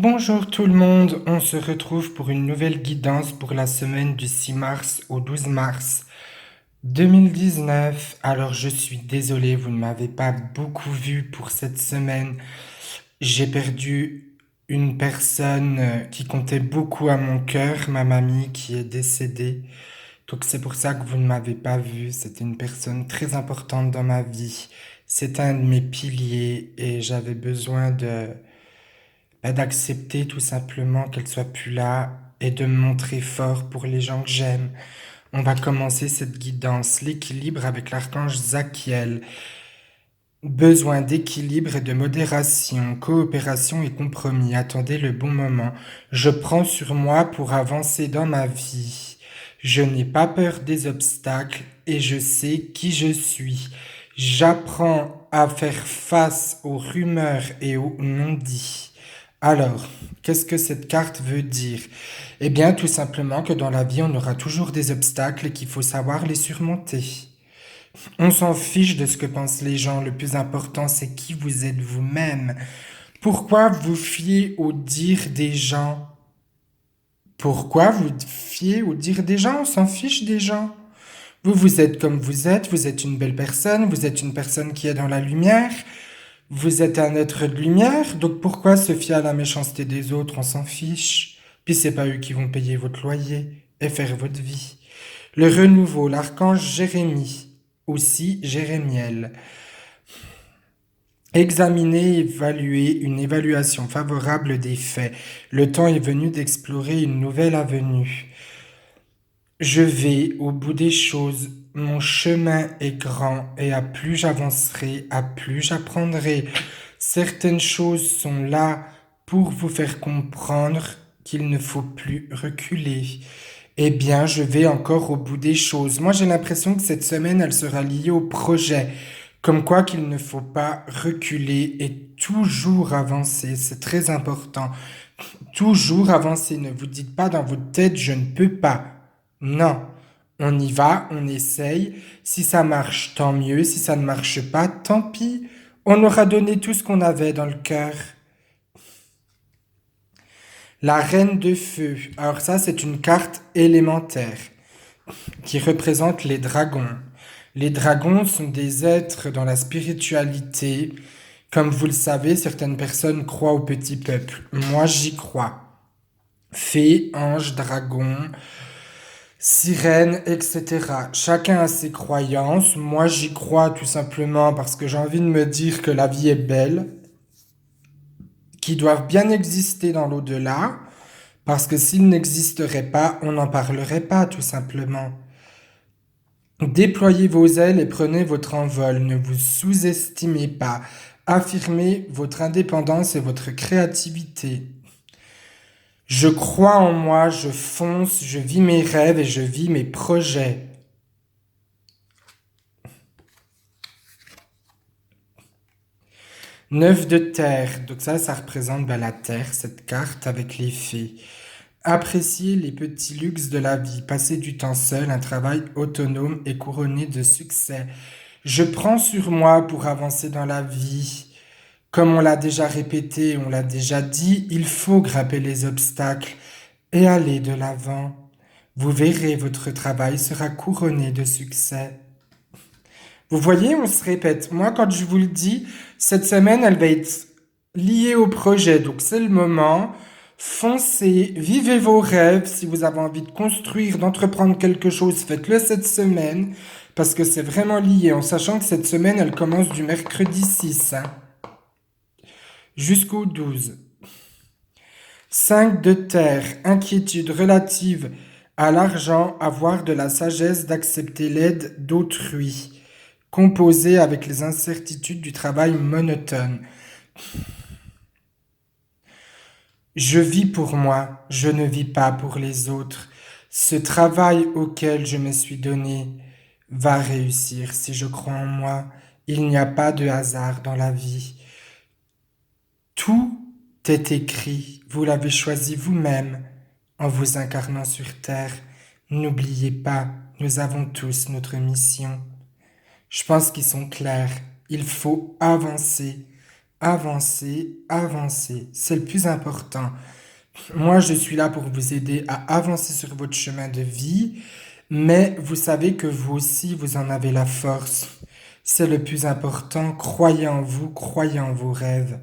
Bonjour tout le monde, on se retrouve pour une nouvelle guidance pour la semaine du 6 mars au 12 mars 2019. Alors je suis désolé, vous ne m'avez pas beaucoup vu pour cette semaine. J'ai perdu une personne qui comptait beaucoup à mon cœur, ma mamie qui est décédée. Donc c'est pour ça que vous ne m'avez pas vu. C'était une personne très importante dans ma vie. C'est un de mes piliers et j'avais besoin d'accepter tout simplement qu'elle soit plus là et de me montrer fort pour les gens que j'aime. On va commencer cette guidance, l'équilibre avec l'archange Zachiel. Besoin d'équilibre et de modération, coopération et compromis. Attendez le bon moment. Je prends sur moi pour avancer dans ma vie. Je n'ai pas peur des obstacles et je sais qui je suis. J'apprends à faire face aux rumeurs et aux non-dits. Alors, qu'est-ce que cette carte veut dire? Eh bien, tout simplement que dans la vie, on aura toujours des obstacles et qu'il faut savoir les surmonter. On s'en fiche de ce que pensent les gens. Le plus important, c'est qui vous êtes vous-même. Pourquoi vous fiez au dire des gens? Pourquoi vous fiez au dire des gens? On s'en fiche des gens. Vous êtes comme vous êtes une belle personne, vous êtes une personne qui est dans la lumière, vous êtes un être de lumière, donc pourquoi se fier à la méchanceté des autres? On s'en fiche. Puis c'est pas eux qui vont payer votre loyer et faire votre vie. Le renouveau, l'archange Jérémie, aussi Jérémiel. Examiner, évaluer une évaluation favorable des faits. Le temps est venu d'explorer une nouvelle avenue. Je vais au bout des choses. Mon chemin est grand et à plus j'avancerai, à plus j'apprendrai. Certaines choses sont là pour vous faire comprendre qu'il ne faut plus reculer. Eh bien, je vais encore au bout des choses. Moi, j'ai l'impression que cette semaine, elle sera liée au projet. Comme quoi qu'il ne faut pas reculer et toujours avancer. C'est très important. Toujours avancer. Ne vous dites pas dans votre tête, je ne peux pas. Non. On y va, on essaye. Si ça marche, tant mieux. Si ça ne marche pas, tant pis. On aura donné tout ce qu'on avait dans le cœur. La reine de feu. Alors ça, c'est une carte élémentaire qui représente les dragons. Les dragons sont des êtres dans la spiritualité. Comme vous le savez, certaines personnes croient au petit peuple. Moi, j'y crois. Fées, anges, dragons, sirènes, etc. Chacun a ses croyances. Moi, j'y crois tout simplement parce que j'ai envie de me dire que la vie est belle, qu'ils doivent bien exister dans l'au-delà, parce que s'ils n'existeraient pas, on n'en parlerait pas tout simplement. Déployez vos ailes et prenez votre envol. Ne vous sous-estimez pas. Affirmez votre indépendance et votre créativité. Je crois en moi, je fonce, je vis mes rêves et je vis mes projets. Neuf de terre. Donc ça représente la terre, cette carte avec les fées. Appréciez les petits luxes de la vie. Passez du temps seul, un travail autonome et couronné de succès. Je prends sur moi pour avancer dans la vie. Comme on l'a déjà répété, on l'a déjà dit, il faut grimper les obstacles et aller de l'avant. Vous verrez, votre travail sera couronné de succès. Vous voyez, on se répète. Moi, quand je vous le dis, cette semaine, elle va être liée au projet. Donc, c'est le moment. Foncez, vivez vos rêves. Si vous avez envie de construire, d'entreprendre quelque chose, faites-le cette semaine. Parce que c'est vraiment lié, en sachant que cette semaine, elle commence du mercredi 6 jusqu'au 12. 5 de terre, inquiétude relative à l'argent, avoir de la sagesse d'accepter l'aide d'autrui, composer avec les incertitudes du travail monotone. Je vis pour moi, je ne vis pas pour les autres. Ce travail auquel je me suis donné va réussir si je crois en moi. Il n'y a pas de hasard dans la vie. Tout est écrit, vous l'avez choisi vous-même en vous incarnant sur Terre. N'oubliez pas, nous avons tous notre mission. Je pense qu'ils sont clairs. Il faut avancer, Avancez, avancez. C'est le plus important. Moi, je suis là pour vous aider à avancer sur votre chemin de vie, mais vous savez que vous aussi, vous en avez la force. C'est le plus important. Croyez en vous, croyez en vos rêves.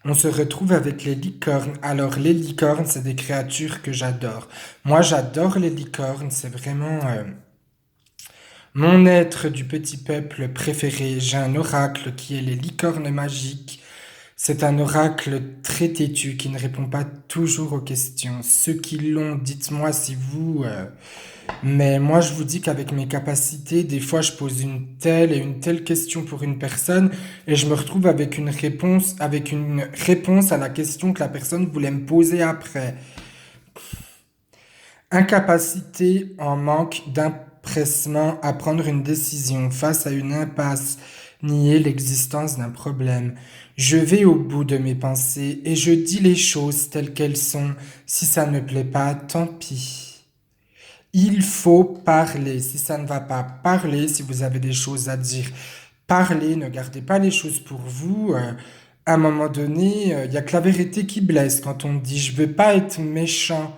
On se retrouve avec les licornes. Alors, les licornes, c'est des créatures que j'adore. Moi, j'adore les licornes. C'est vraiment mon être du petit peuple préféré. J'ai un oracle qui est les licornes magiques. C'est un oracle très têtu qui ne répond pas toujours aux questions. Ceux qui l'ont, dites-moi si vous... Mais moi, je vous dis qu'avec mes capacités, des fois, je pose une telle et une telle question pour une personne et je me retrouve avec une réponse à la question que la personne voulait me poser après. Incapacité en manque d'empressement à prendre une décision face à une impasse, nier l'existence d'un problème. Je vais au bout de mes pensées et je dis les choses telles qu'elles sont. Si ça ne plaît pas, tant pis. Il faut parler. Si ça ne va pas, parler. Si vous avez des choses à dire, parlez. Ne gardez pas les choses pour vous. À un moment donné, il y a que la vérité qui blesse quand on dit je veux pas être méchant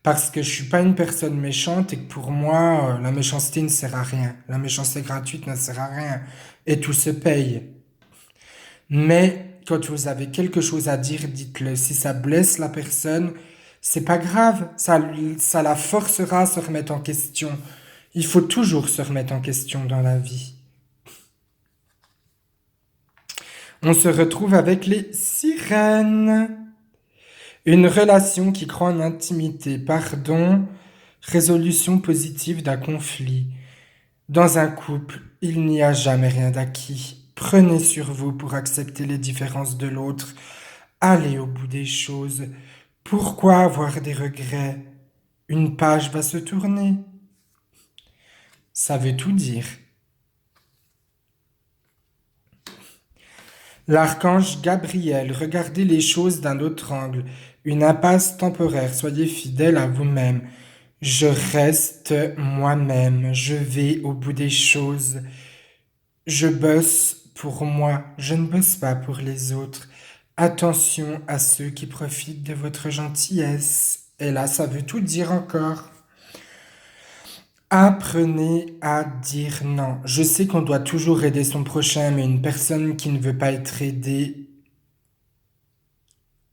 parce que je suis pas une personne méchante et que pour moi, la méchanceté ne sert à rien. La méchanceté gratuite ne sert à rien. Et tout se paye. Mais quand vous avez quelque chose à dire, dites-le. Si ça blesse la personne, c'est pas grave. Ça la forcera à se remettre en question. Il faut toujours se remettre en question dans la vie. On se retrouve avec les sirènes. Une relation qui croit en intimité, pardon, résolution positive d'un conflit. Dans un couple, il n'y a jamais rien d'acquis. Prenez sur vous pour accepter les différences de l'autre. Allez au bout des choses. Pourquoi avoir des regrets? Une page va se tourner. Ça veut tout dire. L'archange Gabriel, regardez les choses d'un autre angle. Une impasse temporaire, soyez fidèle à vous-même. Je reste moi-même, je vais au bout des choses. Je bosse pour moi, je ne bosse pas pour les autres. Attention à ceux qui profitent de votre gentillesse. Et là, ça veut tout dire encore. Apprenez à dire non. Je sais qu'on doit toujours aider son prochain, mais une personne qui ne veut pas être aidée,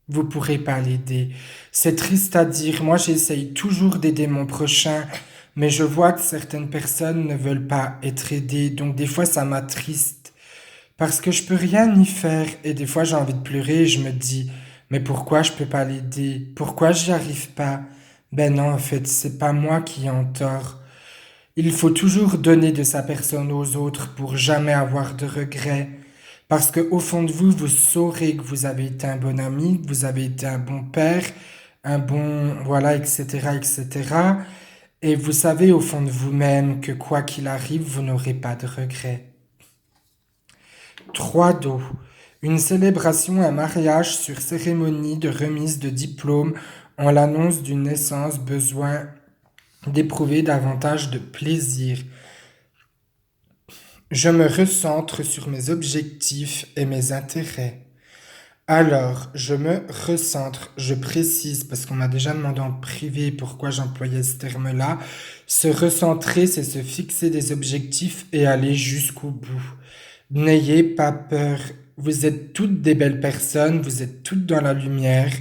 vous pourrez pas l'aider. C'est triste à dire. Moi, j'essaye toujours d'aider mon prochain, mais je vois que certaines personnes ne veulent pas être aidées. Donc, des fois, ça m'attriste parce que je peux rien y faire. Et des fois, j'ai envie de pleurer et je me dis, mais pourquoi je peux pas l'aider? Pourquoi j'y arrive pas? Ben non, en fait, c'est pas moi qui ai en tort. Il faut toujours donner de sa personne aux autres pour jamais avoir de regrets. Parce que au fond de vous, vous saurez que vous avez été un bon ami, que vous avez été un bon père, un bon, voilà, etc., etc. Et vous savez au fond de vous-même que quoi qu'il arrive, vous n'aurez pas de regrets. 3 d'eau. Une célébration, un mariage sur cérémonie de remise de diplôme en l'annonce d'une naissance, besoin d'éprouver davantage de plaisir. Je me recentre sur mes objectifs et mes intérêts. Alors, je me recentre, je précise, parce qu'on m'a déjà demandé en privé pourquoi j'employais ce terme-là. Se recentrer, c'est se fixer des objectifs et aller jusqu'au bout. N'ayez pas peur. Vous êtes toutes des belles personnes, vous êtes toutes dans la lumière,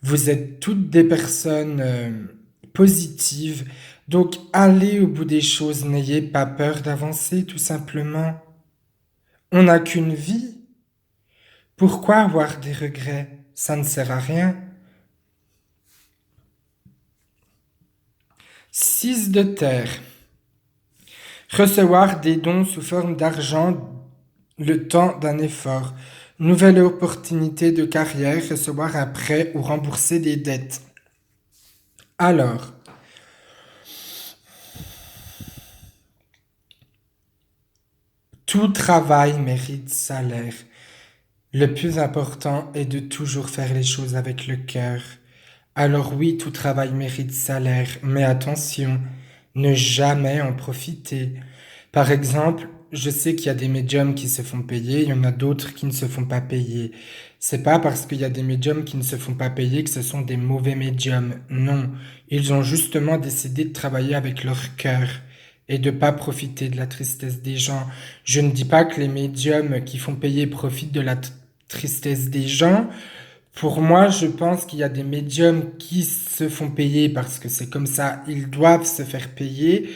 vous êtes toutes des personnes positives. Donc, allez au bout des choses, n'ayez pas peur d'avancer, tout simplement. On n'a qu'une vie. Pourquoi avoir des regrets? Ça ne sert à rien. 6 de terre. Recevoir des dons sous forme d'argent le temps d'un effort. Nouvelle opportunité de carrière, recevoir un prêt ou rembourser des dettes. Alors, tout travail mérite salaire. Le plus important est de toujours faire les choses avec le cœur. Alors oui, tout travail mérite salaire, mais attention, ne jamais en profiter. Par exemple, je sais qu'il y a des médiums qui se font payer, il y en a d'autres qui ne se font pas payer. C'est pas parce qu'il y a des médiums qui ne se font pas payer que ce sont des mauvais médiums. Non, ils ont justement décidé de travailler avec leur cœur et de pas profiter de la tristesse des gens. Je ne dis pas que les médiums qui font payer profitent de la tristesse des gens. Pour moi, je pense qu'il y a des médiums qui se font payer parce que c'est comme ça, ils doivent se faire payer.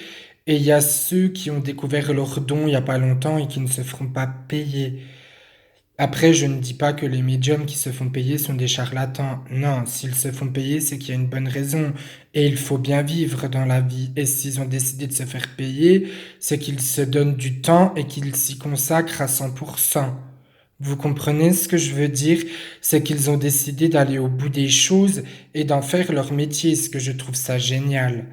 Et il y a ceux qui ont découvert leur don il y a pas longtemps et qui ne se feront pas payer. Après, je ne dis pas que les médiums qui se font payer sont des charlatans. Non, s'ils se font payer, c'est qu'il y a une bonne raison. Et il faut bien vivre dans la vie. Et s'ils ont décidé de se faire payer, c'est qu'ils se donnent du temps et qu'ils s'y consacrent à 100%. Vous comprenez ce que je veux dire? C'est qu'ils ont décidé d'aller au bout des choses et d'en faire leur métier, ce que je trouve ça génial.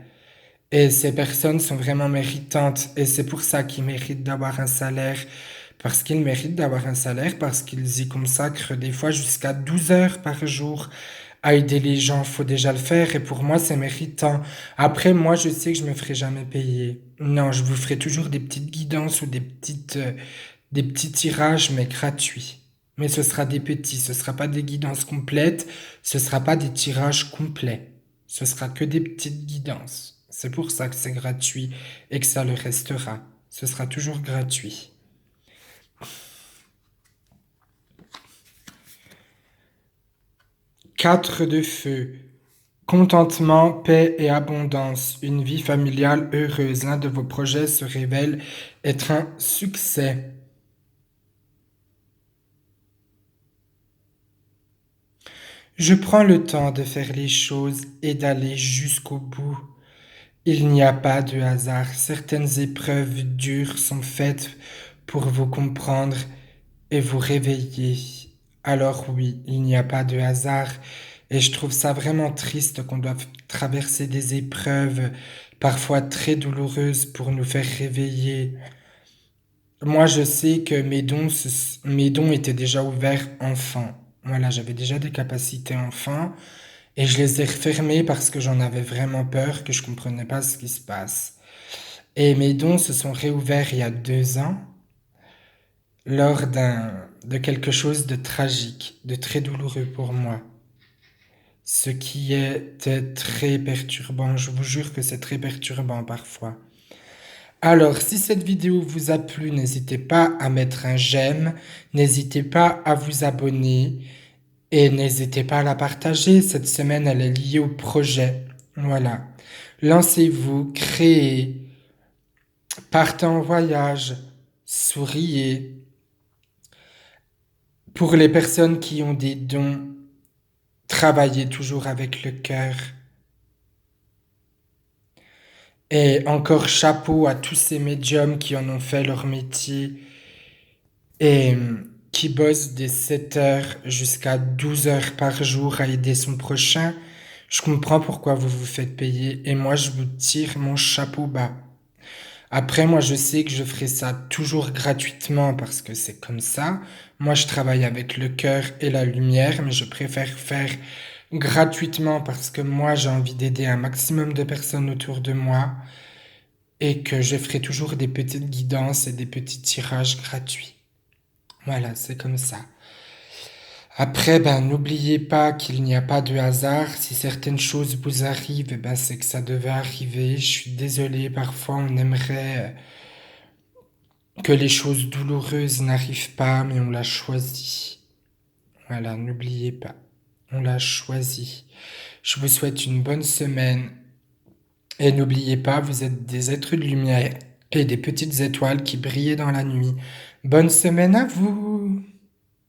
Et ces personnes sont vraiment méritantes et c'est pour ça qu'ils méritent d'avoir un salaire. Parce qu'ils méritent d'avoir un salaire, parce qu'ils y consacrent des fois jusqu'à 12 heures par jour à aider les gens. Faut déjà le faire et pour moi c'est méritant. Après moi je sais que je me ferai jamais payer. Non, je vous ferai toujours des petites guidances ou des petits tirages mais gratuits. Mais ce sera des petits, ce sera pas des guidances complètes, ce sera pas des tirages complets. Ce sera que des petites guidances. C'est pour ça que c'est gratuit et que ça le restera. Ce sera toujours gratuit. 4 de feu. Contentement, paix et abondance. Une vie familiale heureuse. L'un de vos projets se révèle être un succès. Je prends le temps de faire les choses et d'aller jusqu'au bout. Il n'y a pas de hasard. Certaines épreuves dures sont faites pour vous comprendre et vous réveiller. Alors oui, il n'y a pas de hasard. Et je trouve ça vraiment triste qu'on doive traverser des épreuves parfois très douloureuses pour nous faire réveiller. Moi, je sais que mes dons étaient déjà ouverts enfant. Voilà, j'avais déjà des capacités enfant et je les ai refermés parce que j'en avais vraiment peur, que je comprenais pas ce qui se passe. Et mes dons se sont réouverts il y a 2 ans lors de quelque chose de tragique, de très douloureux pour moi. Ce qui était très perturbant. Je vous jure que c'est très perturbant parfois. Alors, si cette vidéo vous a plu, n'hésitez pas à mettre un j'aime, n'hésitez pas à vous abonner et n'hésitez pas à la partager. Cette semaine, elle est liée au projet. Voilà. Lancez-vous, créez, partez en voyage, souriez. Pour les personnes qui ont des dons, travaillez toujours avec le cœur. Et encore chapeau à tous ces médiums qui en ont fait leur métier et qui bossent des 7 heures jusqu'à 12 heures par jour à aider son prochain. Je comprends pourquoi vous vous faites payer et moi je vous tire mon chapeau bas. Après, moi je sais que je ferai ça toujours gratuitement parce que c'est comme ça. Moi je travaille avec le cœur et la lumière, mais je préfère faire gratuitement parce que moi j'ai envie d'aider un maximum de personnes autour de moi et que je ferai toujours des petites guidances et des petits tirages gratuits. Voilà, c'est comme ça. Après, ben, n'oubliez pas qu'il n'y a pas de hasard. Si certaines choses vous arrivent, ben, c'est que ça devait arriver. Je suis désolé, parfois on aimerait que les choses douloureuses n'arrivent pas, mais on l'a choisi. Voilà, n'oubliez pas. On l'a choisi. Je vous souhaite une bonne semaine. Et n'oubliez pas, vous êtes des êtres de lumière et des petites étoiles qui brillaient dans la nuit. Bonne semaine à vous!